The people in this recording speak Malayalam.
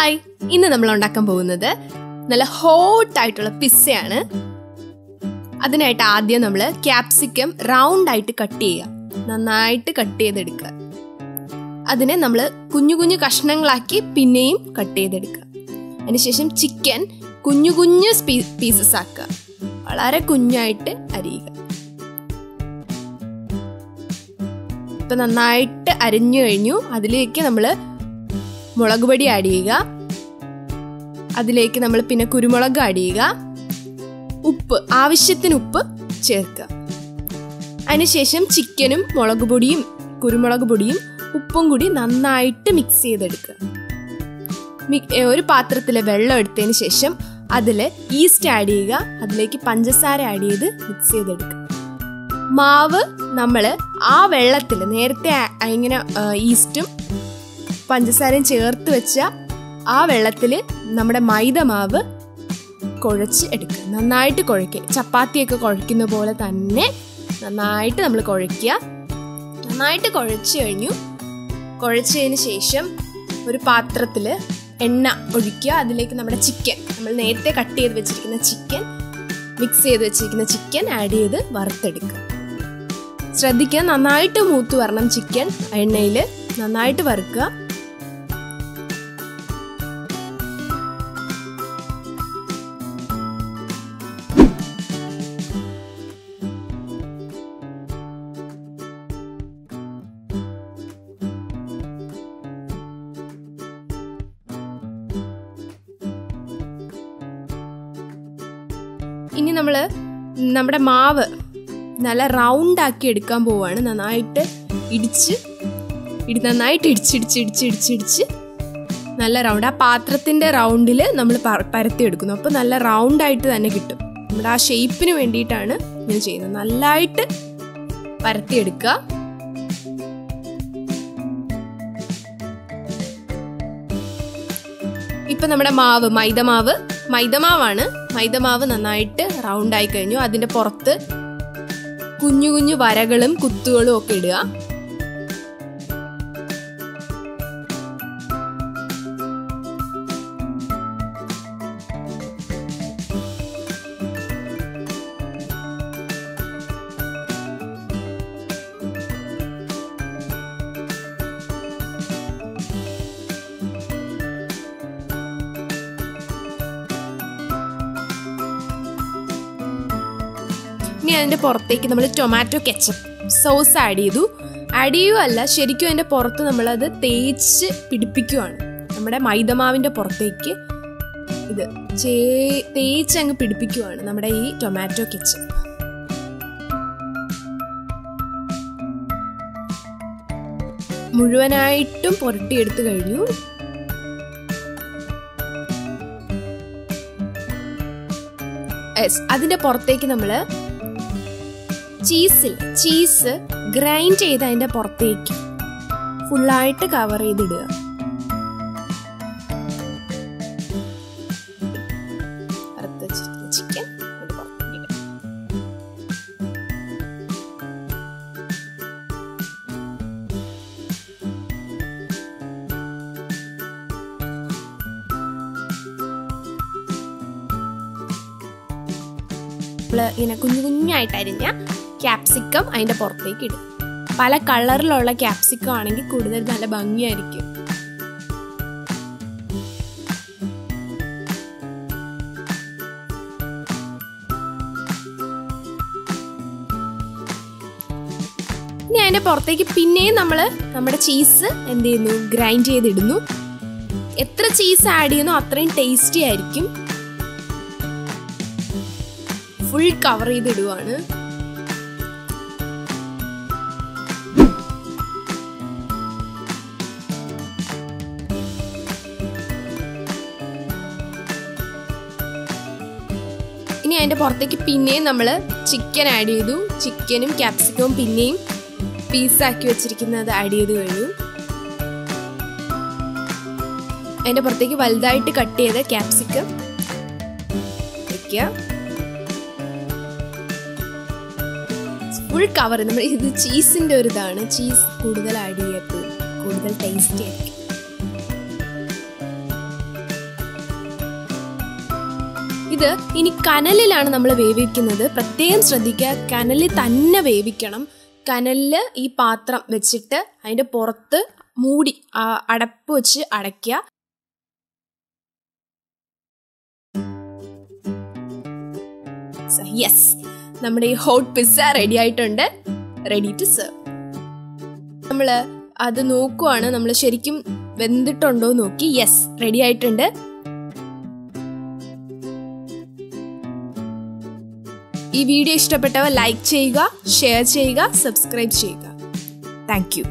ഹായ്, ഇന്ന് നമ്മൾ ഉണ്ടാക്കാൻ പോകുന്നത് നല്ല ഹോട്ട് ആയിട്ടുള്ള പിസ്സയാണ്. അതിനായിട്ട് ആദ്യം നമ്മൾ ക്യാപ്സിക്കം റൗണ്ട് ആയിട്ട് കട്ട് ചെയ്യുക, നന്നായിട്ട് കട്ട് ചെയ്തെടുക്കുക. അതിനെ നമ്മൾ കുഞ്ഞു കുഞ്ഞു കഷ്ണങ്ങളാക്കി പിന്നെയും കട്ട് ചെയ്തെടുക്കുക. അതിനുശേഷം ചിക്കൻ കുഞ്ഞു കുഞ്ഞു പീസസ് ആക്കുക, വളരെ കുഞ്ഞായിട്ട് അരിയുക. ഇപ്പൊ നന്നായിട്ട് അരിഞ്ഞു കഴിഞ്ഞു. അതിലേക്ക് നമ്മൾ മുളക് പൊടി ആഡ് ചെയ്യുക. അതിലേക്ക് നമ്മൾ പിന്നെ കുരുമുളക് ആഡ് ചെയ്യുക. ഉപ്പ്, ആവശ്യത്തിന് ഉപ്പ് ചേർക്കുക. അതിനുശേഷം ചിക്കനും മുളക് പൊടിയും കുരുമുളക് പൊടിയും ഉപ്പും കൂടി നന്നായിട്ട് മിക്സ് ചെയ്തെടുക്കുക. ഒരു പാത്രത്തിൽ വെള്ളം എടുത്തതിന് ശേഷം അതിൽ ഈസ്റ്റ് ആഡ് ചെയ്യുക. അതിലേക്ക് പഞ്ചസാര ആഡ് ചെയ്ത് മിക്സ് ചെയ്തെടുക്കുക. മാവ് നമ്മൾ ആ വെള്ളത്തിൽ നേരത്തെ ഇങ്ങനെ ഈസ്റ്റും പഞ്ചസാരയും ചേർത്ത് വെച്ച ആ വെള്ളത്തിൽ നമ്മുടെ മൈദ മാവ് കുഴച്ച് എടുക്കുക. നന്നായിട്ട് കുഴയ്ക്കുക. ചപ്പാത്തിയൊക്കെ കുഴയ്ക്കുന്ന പോലെ തന്നെ നന്നായിട്ട് നമ്മൾ കുഴയ്ക്കുക. നന്നായിട്ട് കുഴച്ച് കഴിഞ്ഞു. കുഴച്ചതിന് ശേഷം ഒരു പാത്രത്തിൽ എണ്ണ ഒഴിക്കുക. അതിലേക്ക് നമ്മുടെ ചിക്കൻ, നമ്മൾ നേരത്തെ കട്ട് ചെയ്ത് വെച്ചിരിക്കുന്ന ചിക്കൻ, മിക്സ് ചെയ്ത് വെച്ചിരിക്കുന്ന ചിക്കൻ ആഡ് ചെയ്ത് വറുത്തെടുക്കുക. ശ്രദ്ധിക്കുക, നന്നായിട്ട് മൂത്ത് വരണം. ചിക്കൻ എണ്ണയിൽ നന്നായിട്ട് വറുക്കുക. ഇനി നമ്മുടെ മാവ് നല്ല റൗണ്ട് ആക്കി എടുക്കാൻ പോവാണ്. നന്നായിട്ട് ഇടിച്ച് നല്ല റൗണ്ട്, ആ പാത്രത്തിന്റെ റൗണ്ടിൽ നമ്മൾ പരത്തി എടുക്കുന്നു. അപ്പോൾ നല്ല റൗണ്ട് ആയിട്ട് തന്നെ കിട്ടും. നമ്മുടെ ആ ഷേപ്പിന് വേണ്ടിയിട്ടാണ് ഇങ്ങനെ ചെയ്യുന്നത്. നല്ലതായിട്ട് പരത്തിയെടുക്കുക. ഇപ്പൊ നമ്മുടെ മാവ് മൈദമാവാണ്. മൈദമാവ് നന്നായിട്ട് റൗണ്ട് ആയി കഴിഞ്ഞു. അതിന്റെ പുറത്ത് കുഞ്ഞു കുഞ്ഞു വരകളും കുത്തുകളും ഒക്കെ ഇടുക. ഇനി അതിന്റെ പുറത്തേക്ക് നമ്മൾ ടൊമാറ്റോ കെച്ചപ്പ് സോസ് ആഡ് ചെയ്യുകയല്ല, ശരിക്കും അതിന്റെ പുറത്ത് നമ്മളത് തേച്ച് പിടിപ്പിക്കുവാണ്. നമ്മുടെ മൈദമാവിന്റെ പുറത്തേക്ക് ഇത് തേച്ച് അങ്ങ് പിടിപ്പിക്കുവാണ് നമ്മുടെ ഈ ടൊമാറ്റോ കെച്ചപ്പ്. മുഴുവനായിട്ടും പുരട്ടിയെടുത്ത് കഴിഞ്ഞു. അതിന്റെ പുറത്തേക്ക് നമ്മള് ചീസ് ഗ്രൈൻഡ് ചെയ്ത് അതിന്റെ പുറത്തേക്ക് ഫുള്ളായിട്ട് കവർ ചെയ്തിടുക. ചിക്കൻ ഇങ്ങനെ കുഞ്ഞു കുഞ്ഞായിട്ട് അരിഞ്ഞ ക്യാപ്സിക്കം അതിന്റെ പുറത്തേക്ക് ഇടും. പല കളറിലുള്ള ക്യാപ്സിക്കം ആണെങ്കിൽ കൂടുതൽ നല്ല ഭംഗിയായിരിക്കും. ഇനി അതിന്റെ പുറത്തേക്ക് പിന്നെയും നമ്മുടെ ചീസ് എന്ത് ചെയ്യുന്നു, ഗ്രൈൻഡ് ചെയ്തിടുന്നു. എത്ര ചീസ് ആഡ് ചെയ്യുന്നു അത്രയും ടേസ്റ്റി ആയിരിക്കും. ഫുൾ കവർ ചെയ്തിടുവാണ്. ഇനി അതിന്റെ പുറത്തേക്ക് പിന്നെയും നമ്മൾ ചിക്കൻ ആഡ് ചെയ്തു. ചിക്കനും ക്യാപ്സിക്കവും പിന്നെയും പീസാക്കി വെച്ചിരിക്കുന്നത് ആഡ് ചെയ്ത് കഴിഞ്ഞു. അതിന്റെ പുറത്തേക്ക് വലുതായിട്ട് കട്ട് ചെയ്ത ക്യാപ്സിക്കം വെക്കുക. Full cover. നമ്മൾ ഇത് ചീസിന്റെ ഒരു ഇതാണ്. ചീസ് കൂടുതൽ ആഡ് ചെയ്യപ്പോൾ കൂടുതൽ ടേസ്റ്റി ആയിരിക്കും. ഇത് ഇനി കനലിലാണ് നമ്മൾ വേവിക്കുന്നത്. പ്രത്യേകം ശ്രദ്ധിക്കുക, കനലിൽ തന്നെ വേവിക്കണം. കനലിൽ ഈ പാത്രം വെച്ചിട്ട് അതിൻ്റെ പുറത്ത് മൂടി അടപ്പ് വെച്ച് അടയ്ക്കുക. യെസ്, നമ്മുടെ ഈ ഹോട്ട് പിസ്സ റെഡി ആയിട്ടുണ്ട്. Ready to serve. നമ്മൾ അത് നോക്കുവാണ്, നമ്മൾ ശരിക്കും വെന്തിട്ടുണ്ടോ നോക്കി. യെസ്, റെഡി ആയിട്ടുണ്ട്. ഈ വീഡിയോ ഇഷ്ടപ്പെട്ടവർ ലൈക്ക് ചെയ്യുക, ഷെയർ ചെയ്യുക, സബ്സ്ക്രൈബ് ചെയ്യുക. Thank you.